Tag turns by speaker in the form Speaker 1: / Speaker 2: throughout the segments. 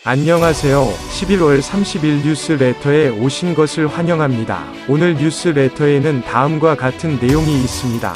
Speaker 1: 안녕하세요. 11월 30일 뉴스레터에 오신 것을 환영합니다. 오늘 뉴스레터에는 다음과 같은 내용이 있습니다.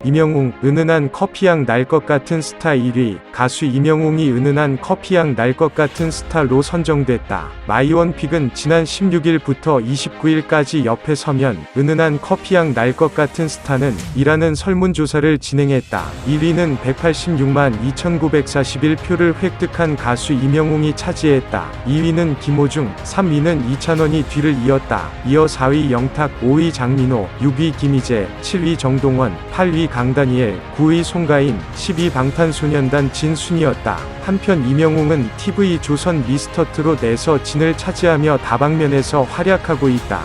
Speaker 1: 이명웅, 은은한 커피향 날 것 같은 스타 1위, 가수 이명웅이 은은한 커피향 날 것 같은 스타로 선정됐다. 마이원픽은 지난 16일부터 29일까지 옆에 서면 은은한 커피향 날 것 같은 스타는 이라는 설문조사를 진행했다. 1위는 186만 2941표를 획득한 가수 이명웅이 차지했다. 2위는 김호중, 3위는 이찬원이 뒤를 이었다. 이어 4위 영탁, 5위 장민호, 6위 김희재, 7위 정동원, 8위 강다니엘, 9위 송가인, 10위 방탄소년단 진순이었다. 한편 이명웅은 TV조선 미스터트롯에서 진을 차지하며 다방면에서 활약하고 있다.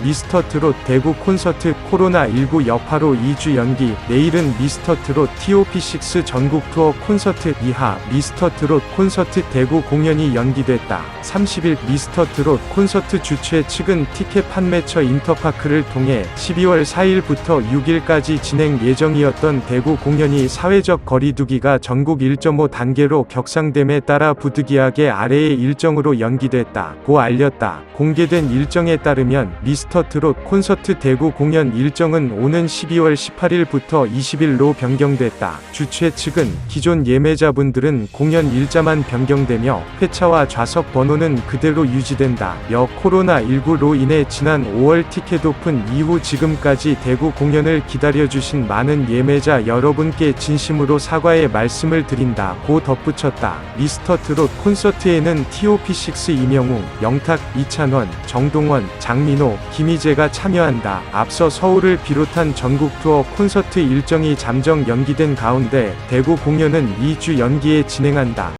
Speaker 1: 미스터트롯 대구 콘서트 코로나19 여파로 2주 연기. 내일은 미스터트롯 TOP6 전국 투어 콘서트 2하 미스터트롯 콘서트 대구 공연이 연기됐다. 30일 미스터트롯 콘서트 주최 측은 티켓 판매처 인터파크를 통해 12월 4일부터 6일까지 진행 예정이었던 대구 공연이 사회적 거리두기가 전국 1.5 단계로 격상됨에 따라 부득이하게 아래의 일정으로 연기됐다고 알렸다. 공개된 일정에 따르면 미스터트롯 콘서트 대구 공연 일정은 오는 12월 18일부터 20일로 변경됐다. 주최 측은 기존 예매자분들은 공연 일자만 변경되며 회차와 좌석 번호는 그대로 유지된다며 코로나19로 인해 지난 5월 티켓 오픈 이후 지금까지 대구 공연을 기다려주신 많은 예매자 여러분께 진심으로 사과의 말씀을 드린다고 덧붙였다. 미스터트롯 콘서트에는 TOP6 이명웅, 영탁, 이찬원, 정동원, 장민호, 김희재가 참여한다. 앞서 서울을 비롯한 전국 투어 콘서트 일정이 잠정 연기된 가운데 대구 공연은 2주 연기에 진행한다.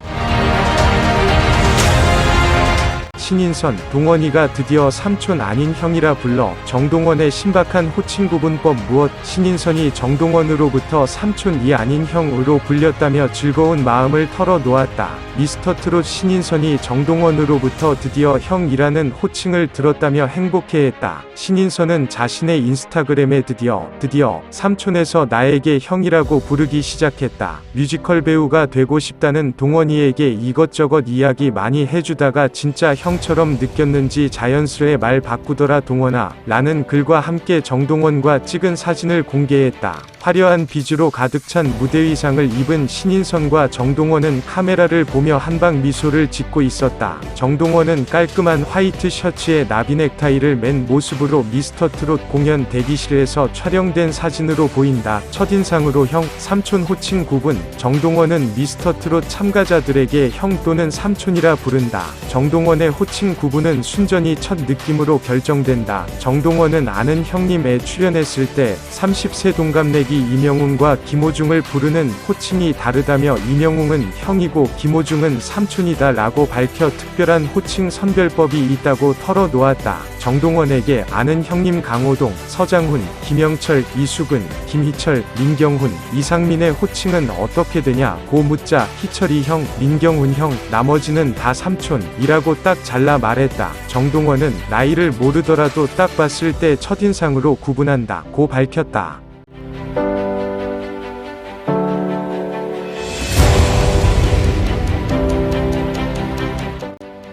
Speaker 1: 신인선, 동원이가 드디어 삼촌 아닌 형이라 불러. 정동원의 신박한 호칭 구분법 무엇? 신인선이 정동원으로부터 삼촌이 아닌 형으로 불렸다며 즐거운 마음을 털어놓았다. 미스터트롯 신인선이 정동원으로부터 드디어 형이라는 호칭을 들었다며 행복해했다. 신인선은 자신의 인스타그램에 드디어 삼촌에서 나에게 형이라고 부르기 시작했다. 뮤지컬 배우가 되고 싶다는 동원이에게 이것저것 이야기 많이 해주다가 진짜 형처럼 느꼈는지 자연스레 말 바꾸더라 동원아 라는 글과 함께 정동원과 찍은 사진을 공개했다. 화려한 비주로 가득 찬 무대 의상을 입은 신인선과 정동원은 카메라를 보며 한방 미소를 짓고 있었다. 정동원은 깔끔한 화이트 셔츠에 나비 넥타이를 맨 모습으로 미스터트롯 공연 대기실에서 촬영된 사진으로 보인다. 첫인상으로 형, 삼촌 호칭 구분. 정동원은 미스터트롯 참가자들에게 형 또는 삼촌이라 부른다. 정동원의 호칭 구분은 순전히 첫 느낌으로 결정된다. 정동원은 아는 형님에 출연했을 때 30세 동갑내기 이명웅과 김호중을 부르는 호칭이 다르다며 이명웅은 형이고 김호중은 삼촌이다 라고 밝혀 특별한 호칭 선별법이 있다고 털어놓았다. 정동원에게 아는 형님 강호동, 서장훈, 김영철, 이수근, 김희철, 민경훈, 이상민의 호칭은 어떻게 되냐 고 묻자 희철이 형, 민경훈 형, 나머지는 다 삼촌이라고 딱 잘라 말했다. 정동원은 나이를 모르더라도 딱 봤을 때 첫인상으로 구분한다 고 밝혔다.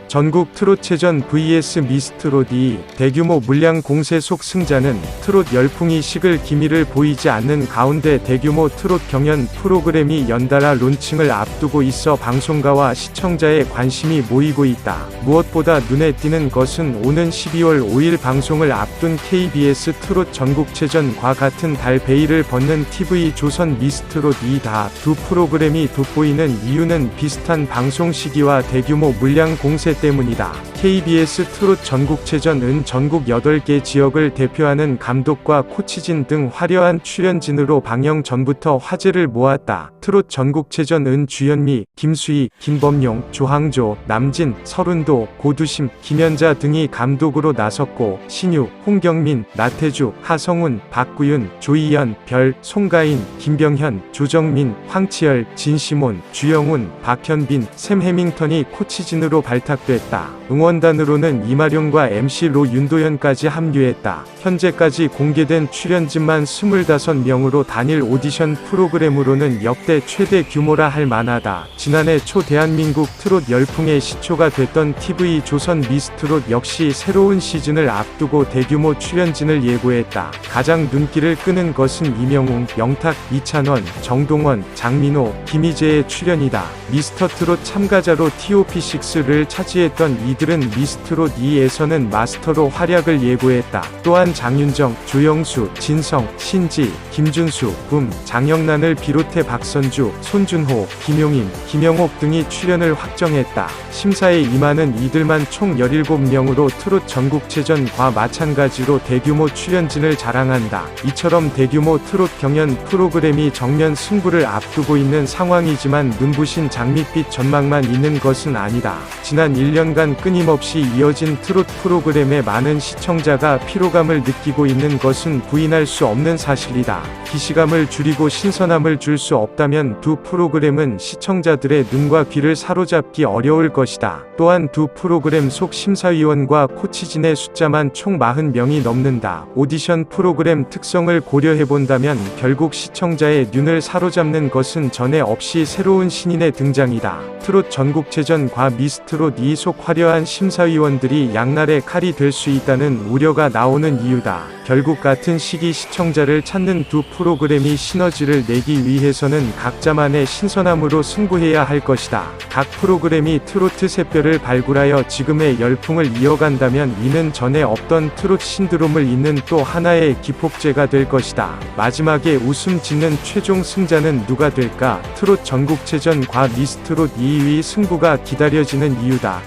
Speaker 1: 전국 트롯체전 vs 미스트롯 2 대규모 물량 공세 속 승자는 트롯 열풍이 식을 기미를 보이지 않는 가운데 대규모 트롯 경연 프로그램이 연달아 론칭을 앞두고 있어 방송가와 시청자의 관심이 모이고 있다. 무엇보다 눈에 띄는 것은 오는 12월 5일 방송을 앞둔 KBS 트롯 전국체전과 같은 달 베일을 벗는 TV조선 미스트롯 2다. 두 프로그램이 돋보이는 이유는 비슷한 방송 시기와 대규모 물량 공세 때문이다. KBS 트롯 전국체전은 전국 8개 지역을 대표하는 감독과 코치진 등 화려한 출연진으로 방영 전부터 화제를 모았다. 트롯 전국체전은 주현미, 김수희, 김범용, 조항조, 남진, 서른도, 고두심, 김연자 등이 감독으로 나섰고 신유, 홍경민, 나태주, 하성운, 박구윤, 조이연, 별, 송가인, 김병현, 조정민, 황치열, 진시몬, 주영훈, 박현빈, 샘 해밍턴이 코치진으로 발탁됐다. 응원단으로는 이마룡과 MC 로 윤도현까지 합류했다. 현재까지 공개된 출연진만 25명으로 단일 오디션 프로그램으로는 역대 최대 규모라 할 만하다. 지난해 초 대한민국 트롯 열풍의 시초가 됐던 TV 조선 미스트롯 역시 새로운 시즌을 앞두고 대규모 출연진을 예고했다. 가장 눈길을 끄는 것은 이명웅, 영탁, 이찬원, 정동원, 장민호, 김희재의 출연이다. 미스터트롯 참가자로 TOP6를 차지했던 이들은 미스트롯 2에서는 마스터로 활약을 예고했다. 또한 장윤정, 조영수, 진성, 신지, 김준수, 붐, 장영란을 비롯해 박선주, 손준호, 김용임, 김영옥 등이 출연을 확정했다. 심사에 임하는 이들만 총 17명으로 트롯 전국체전과 마찬가지로 대규모 출연진을 자랑한다. 이처럼 대규모 트롯 경연 프로그램이 정면 승부를 앞두고 있는 상황이지만 눈부신 장밋빛 전망만 있는 것은 아니다. 지난 1년간 끊임없이 이어진 트롯 프로그램에 많은 시청자가 피로감을 느끼고 있는 것은 부인할 수 없는 사실이다. 기시감을 줄이고 신선함을 줄 수 없다면 두 프로그램은 시청자들의 눈과 귀를 사로잡기 어려울 것이다. 또한 두 프로그램 속 심사위원과 코치진의 숫자만 총 40명이 넘는다. 오디션 프로그램 특성을 고려해본다면 결국 시청자의 눈을 사로잡는 것은 전에 없이 새로운 신인의 등장이다. 트롯 전국체전과 미스트롯 2 속 화려한 심사위원들이 양날의 칼이 될 수 있다는 우려가 나오는 이유다. 결국 같은 시기 시청자를 찾는 두 프로그램이 시너지를 내기 위해서는 각자만의 신선함으로 승부해야 할 것이다. 각 프로그램이 트로트 샛별을 발굴하여 지금의 열풍을 이어간다면 이는 전에 없던 트롯 신드롬을 잇는 또 하나의 기폭제가 될 것이다. 마지막에 웃음 짓는 최종 승자는 누가 될까? 트롯 전국체전과 미스트롯 2위 승부가 기다려지는 이유다.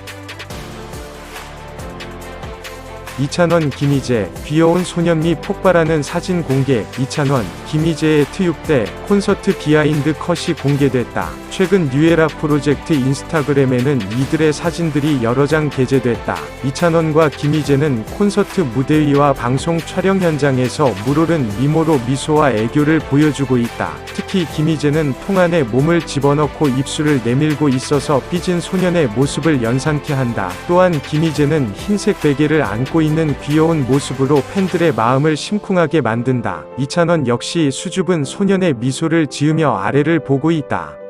Speaker 1: 이찬원, 김희재, 귀여운 소년미 폭발하는 사진 공개. 이찬원, 김희재의 트육대 콘서트 비하인드 컷이 공개됐다. 최근 뉴에라 프로젝트 인스타그램에는 이들의 사진들이 여러 장 게재됐다. 이찬원과 김희재는 콘서트 무대 위와 방송 촬영 현장에서 물오른 미모로 미소와 애교를 보여주고 있다. 특히 김희재는 통 안에 몸을 집어넣고 입술을 내밀고 있어서 삐진 소년의 모습을 연상케 한다. 또한 김희재는 흰색 베개를 안고 있는 귀여운 모습으로 팬들의 마음을 심쿵하게 만든다. 이찬원 역시 수줍은 소년의 미소를 지으며 아래를 보고 있다.